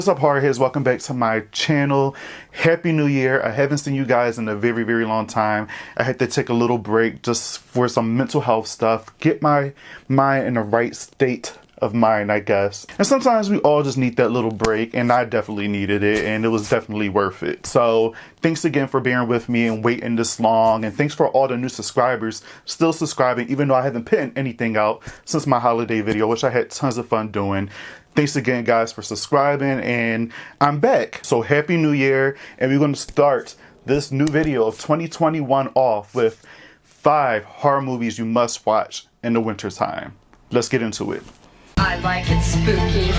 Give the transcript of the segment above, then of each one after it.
What's up, hardheads? Welcome back to my channel. Happy New Year. I haven't seen you guys in a very long time. I had to take a little break just for some mental health stuff, get my mind in the right state of mind, I guess. And sometimes we all just need that little break, and I definitely needed it, and it was definitely worth it. So thanks again for bearing with me and waiting this long, and thanks for all the new subscribers still subscribing, even though I haven't put anything out since my holiday video, which I had tons of fun doing. Thanks again, guys, for subscribing, and I'm back. So happy New Year, and we're going to start this new video of 2021 off with 5 horror movies you must watch in the winter time. Let's get into it. I like it spooky.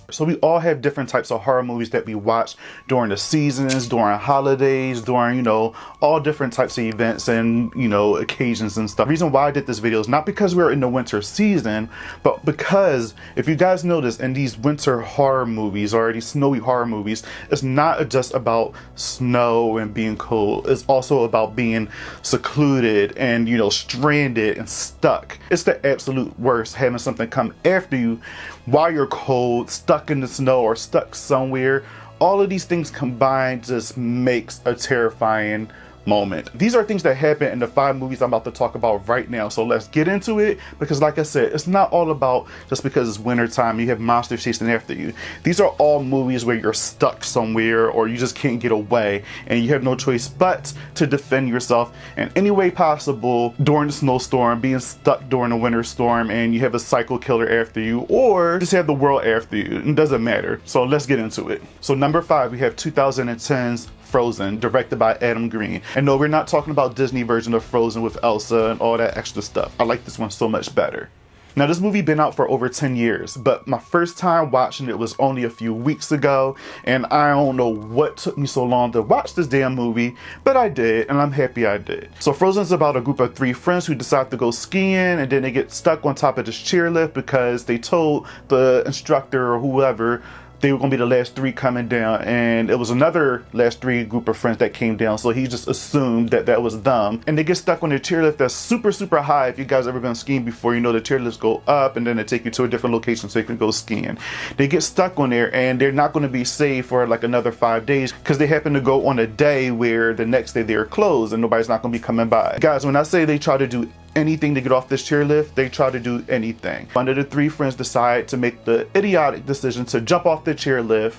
So we all have different types of horror movies that we watch during the seasons, during holidays, during, all different types of events and, occasions and stuff. The reason why I did this video is not because we're in the winter season, but because if you guys notice in these winter horror movies or these snowy horror movies, it's not just about snow and being cold. It's also about being secluded and, stranded and stuck. It's the absolute worst having something come after you while you're cold, stuck in the snow or stuck somewhere. All of these things combined just makes a terrifying moment. These are things that happen in the 5 movies I'm about to talk about right now. So let's get into it, because like I said, it's not all about just because it's winter time you have monsters chasing after you. These are all movies where you're stuck somewhere or you just can't get away and you have no choice but to defend yourself in any way possible during the snowstorm, being stuck during a winter storm, and you have a psycho killer after you or just have the world after you. It doesn't matter. So let's get into it. So number 5, we have 2010's Frozen, directed by Adam Green. And no, we're not talking about Disney version of Frozen with Elsa and all that extra stuff. I like this one so much better. Now, this movie been out for over 10 years, but my first time watching it was only a few weeks ago, and I don't know what took me so long to watch this damn movie, but I did, and I'm happy I did. So Frozen's about a group of 3 friends who decide to go skiing, and then they get stuck on top of this chairlift because they told the instructor or whoever they were going to be the last 3 coming down, and it was another last 3 group of friends that came down, so he just assumed that that was them. And they get stuck on a chairlift that's super high. If you guys ever been skiing before, you know the chairlifts go up and then they take you to a different location so you can go skiing. They get stuck on there and they're not going to be safe for like another 5 days because they happen to go on a day where the next day they're closed and nobody's not going to be coming by. Guys, when I say they try to do anything to get off this chairlift, they try to do anything. One of the 3 friends decide to make the idiotic decision to jump off the chairlift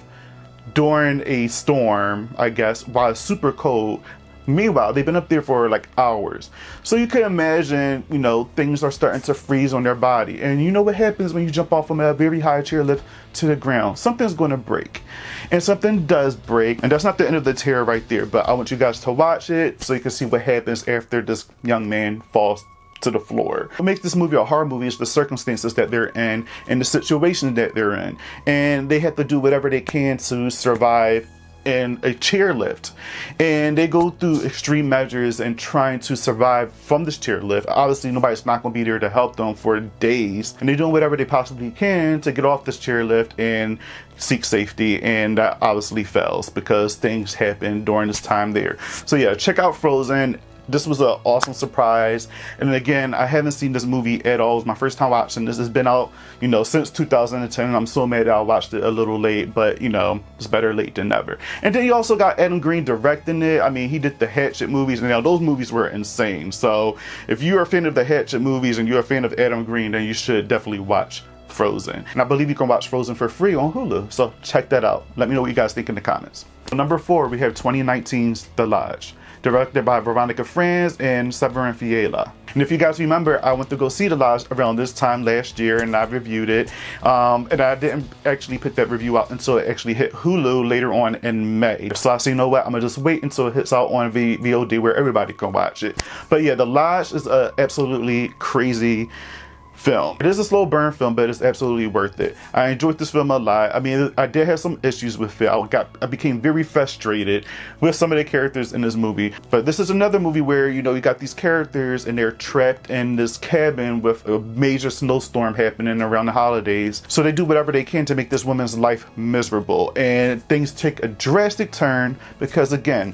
during a storm, I guess, while it's super cold. Meanwhile, they've been up there for like hours. So you can imagine, things are starting to freeze on their body. And you know what happens when you jump off from a very high chairlift to the ground? Something's going to break. And something does break. And that's not the end of the terror right there. But I want you guys to watch it so you can see what happens after this young man falls to the floor. What makes this movie a horror movie is the circumstances that they're in and the situation that they're in. And they have to do whatever they can to survive in a chairlift, and they go through extreme measures and trying to survive from this chairlift. Obviously nobody's not going to be there to help them for days, and they're doing whatever they possibly can to get off this chairlift and seek safety, and that obviously fails because things happen during this time there. So yeah, check out Frozen. This was an awesome surprise. And again, I haven't seen this movie at all. It was my first time watching this. It's been out, since 2010. I'm so mad that I watched it a little late, but it's better late than never. And then you also got Adam Green directing it. I mean, he did the Hatchet movies, and those movies were insane. So if you're a fan of the Hatchet movies and you're a fan of Adam Green, then you should definitely watch Frozen. And I believe you can watch Frozen for free on Hulu. So check that out. Let me know what you guys think in the comments. Number 4, we have 2019's The Lodge, directed by Veronica Franz and Severin Fiala. And if you guys remember, I went to go see The Lodge around this time last year, and I reviewed it. And I didn't actually put that review out until it actually hit Hulu later on in May. So I said, you know what, I'm gonna just wait until it hits out on VOD where everybody can watch it. But yeah, The Lodge is a absolutely crazy film. It is a slow burn film, but it's absolutely worth it. I enjoyed this film a lot. I mean, I did have some issues with it. I became very frustrated with some of the characters in this movie. But this is another movie where, you got these characters and they're trapped in this cabin with a major snowstorm happening around the holidays. So they do whatever they can to make this woman's life miserable. And things take a drastic turn because, again,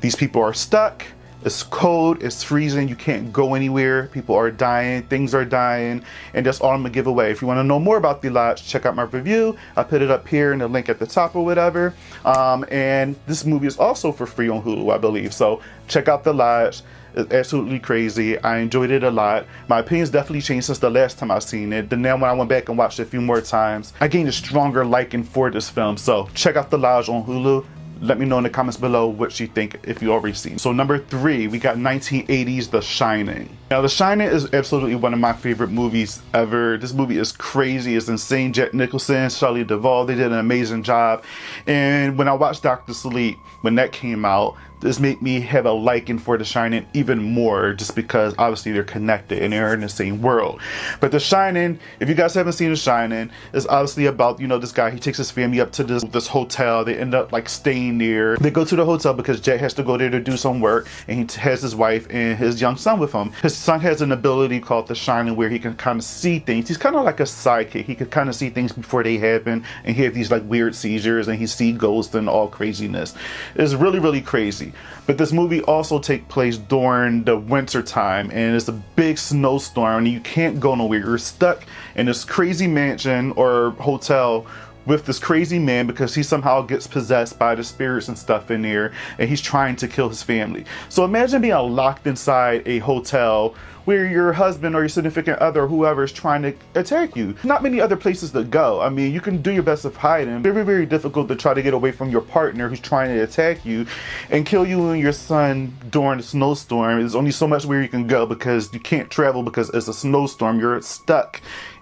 these people are stuck. It's cold, it's freezing, you can't go anywhere, people are dying, things are dying, and that's all I'm gonna give away. If you wanna know more about The Lodge, check out my review. I put it up here in the link at the top or whatever. And this movie is also for free on Hulu, I believe. So check out The Lodge. It's absolutely crazy. I enjoyed it a lot. My opinions definitely changed since the last time I seen it. Then when I went back and watched it a few more times, I gained a stronger liking for this film. So check out The Lodge on Hulu. Let me know in the comments below what you think if you already seen. So number 3, we got 1980s The Shining. Now The Shining is absolutely one of my favorite movies ever. This movie is crazy, it's insane. Jack Nicholson, Shelley Duvall, they did an amazing job. And when I watched Dr. Sleep, when that came out, this made me have a liking for The Shining even more, just because obviously they're connected and they're in the same world. But The Shining, if you guys haven't seen The Shining, is obviously about, you know, this guy, he takes his family up to this hotel. They end up like staying there. They go to the hotel because Jack has to go there to do some work, and he has his wife and his young son with him. His son has an ability called The Shining where he can kind of see things. He's kind of like a sidekick. He could kind of see things before they happen, and he has these like weird seizures, and he sees ghosts and all craziness. It's really, really crazy. But this movie also takes place during the winter time, and it's a big snowstorm and you can't go nowhere. You're stuck in this crazy mansion or hotel with this crazy man because he somehow gets possessed by the spirits and stuff in there, and he's trying to kill his family. So imagine being locked inside a hotel where your husband or your significant other or whoever is trying to attack you. Not many other places to go. I mean, you can do your best of hiding. Very, very difficult to try to get away from your partner who's trying to attack you and kill you and your son during a snowstorm. There's only so much where you can go because you can't travel because it's a snowstorm. You're stuck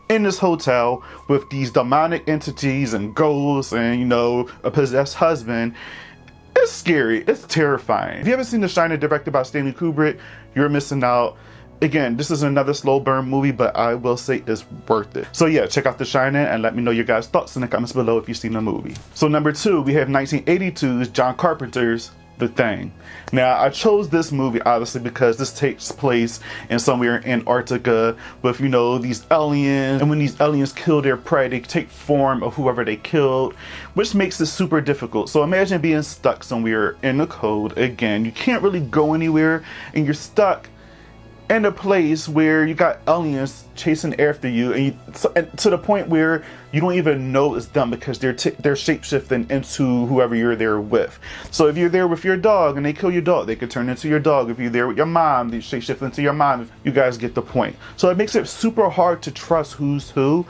in this hotel with these demonic entities and ghosts and, you know, a possessed husband. It's scary. It's terrifying. If you haven't seen The Shining, directed by Stanley Kubrick, you're missing out. Again, this is another slow burn movie, but I will say it's worth it. So yeah, check out The Shining and let me know your guys' thoughts in the comments below if you've seen the movie. So number 2, we have 1982's John Carpenter's The Thing. Now, I chose this movie obviously because this takes place in somewhere in Antarctica with, you know, these aliens, and when these aliens kill their prey, they take form of whoever they killed, which makes it super difficult. So imagine being stuck somewhere in the cold. Again, you can't really go anywhere and you're stuck in a place where you got aliens chasing after you, and to the point where you don't even know it's them because they're shape-shifting into whoever you're there with. So if you're there with your dog and they kill your dog, they could turn into your dog. If you're there with your mom, they shape-shift into your mom. You guys get the point. So it makes it super hard to trust who's who.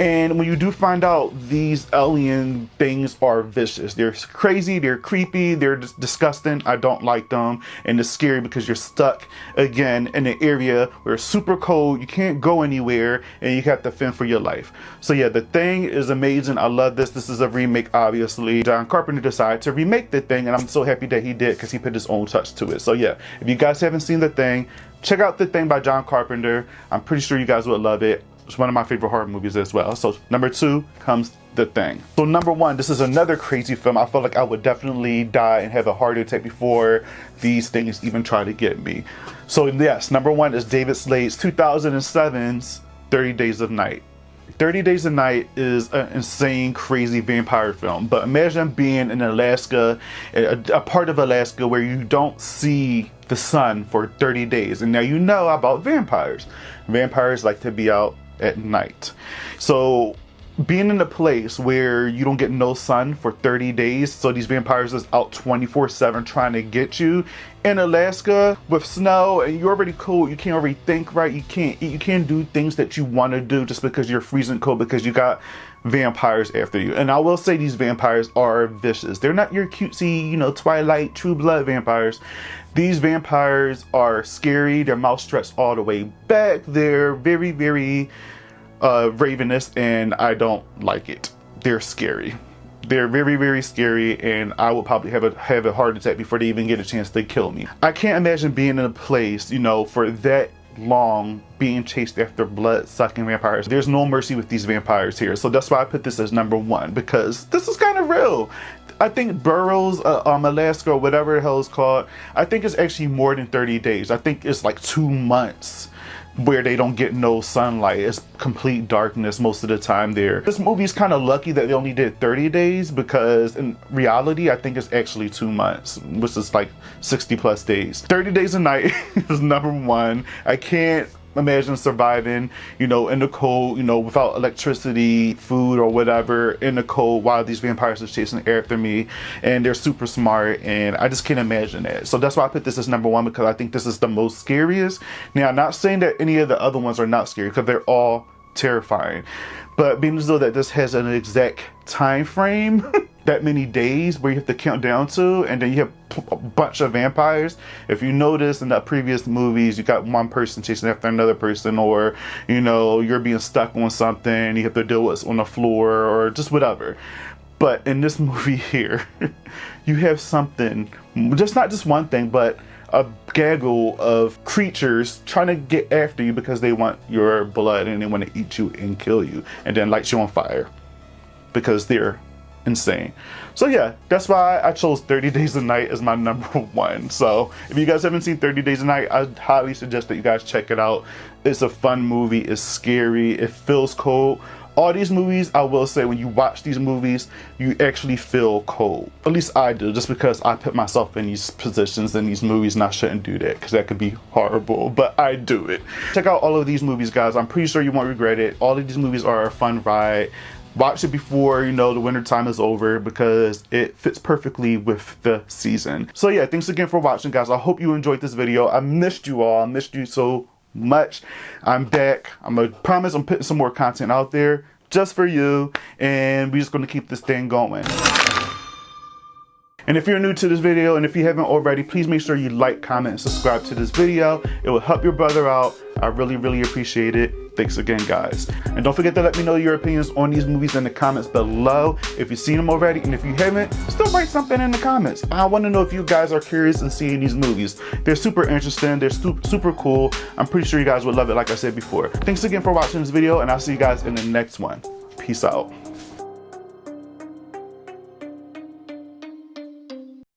And when you do find out, these alien things are vicious. They're crazy, they're creepy, they're disgusting. I don't like them. And it's scary because you're stuck, again, in an area where it's super cold, you can't go anywhere, and you have to fend for your life. So yeah, The Thing is amazing. I love this. This is a remake, obviously. John Carpenter decided to remake The Thing, and I'm so happy that he did because he put his own touch to it. So yeah, if you guys haven't seen The Thing, check out The Thing by John Carpenter. I'm pretty sure you guys would love it. It's one of my favorite horror movies as well. So number 2 comes The Thing. So number 1, this is another crazy film. I feel like I would definitely die and have a heart attack before these things even try to get me. So yes, number 1 is David Slade's 2007's 30 Days of Night. 30 Days of Night is an insane, crazy vampire film. But imagine being in Alaska, a part of Alaska where you don't see the sun for 30 days. And now you know about vampires. Vampires like to be out at night. So being in a place where you don't get no sun for 30 days, so these vampires is out 24/7 trying to get you in Alaska with snow, and you're already cold, you can't already think right, you can't eat, you can't do things that you want to do just because you're freezing cold because you got vampires after you. And I will say these vampires are vicious. They're not your cutesy, you know, Twilight, True Blood vampires. These vampires are scary. Their mouth stretched all the way back. They're very, very ravenous, and I don't like it. They're scary. They're very, very scary, and I will probably have a heart attack before they even get a chance to kill me. I can't imagine being in a place, you know, for that long being chased after blood-sucking vampires. There's no mercy with these vampires here. So that's why I put this as number 1, because this is kind of real. I think Burroughs, Alaska, or whatever the hell it's called, I think it's actually more than 30 days. I think it's like 2 months where they don't get no sunlight. It's complete darkness most of the time there. This movie is kind of lucky that they only did 30 days because in reality, I think it's actually 2 months, which is like 60 plus days. 30 Days a Night is number one. I can't imagine surviving, you know, in the cold, you know, without electricity, food, or whatever, in the cold while these vampires are chasing after me, and they're super smart, and I just can't imagine that. So that's why I put this as number one, because I think this is the most scariest. Now, I'm not saying that any of the other ones are not scary, because they're all terrifying, but being as though that this has an exact time frame, that many days where you have to count down to, and then you have a bunch of vampires. If you notice in the previous movies, you got one person chasing after another person, or, you know, you're being stuck on something, you have to deal with on the floor, or just whatever. But in this movie here, you have something, just not just one thing, but a gaggle of creatures trying to get after you because they want your blood, and they want to eat you and kill you, and then light you on fire because they're insane. So yeah, that's why I chose 30 Days a Night as my number one. So if you guys haven't seen 30 Days a Night, I highly suggest that you guys check it out. It's a fun movie. It's scary. It feels cold. All these movies, I will say, when you watch these movies, you actually feel cold. At least I do, just because I put myself in these positions in these movies, and I shouldn't do that because that could be horrible, but I do it. Check out all of these movies, guys. I'm pretty sure you won't regret it. All of these movies are a fun ride. Watch it before, you know, the winter time is over, because it fits perfectly with the season. So yeah, thanks again for watching, guys. I hope you enjoyed this video. I missed you all. I missed you so much. I'm back. I'm gonna promise I'm putting some more content out there just for you, and we're just gonna keep this thing going. And if you're new to this video, and if you haven't already, please make sure you like, comment, and subscribe to this video. It will help your brother out. I really, really appreciate it. Thanks again, guys. And don't forget to let me know your opinions on these movies in the comments below. If you've seen them already, and if you haven't, still write something in the comments. I want to know if you guys are curious in seeing these movies. They're super interesting. They're super cool. I'm pretty sure you guys would love it, like I said before. Thanks again for watching this video, and I'll see you guys in the next one. Peace out.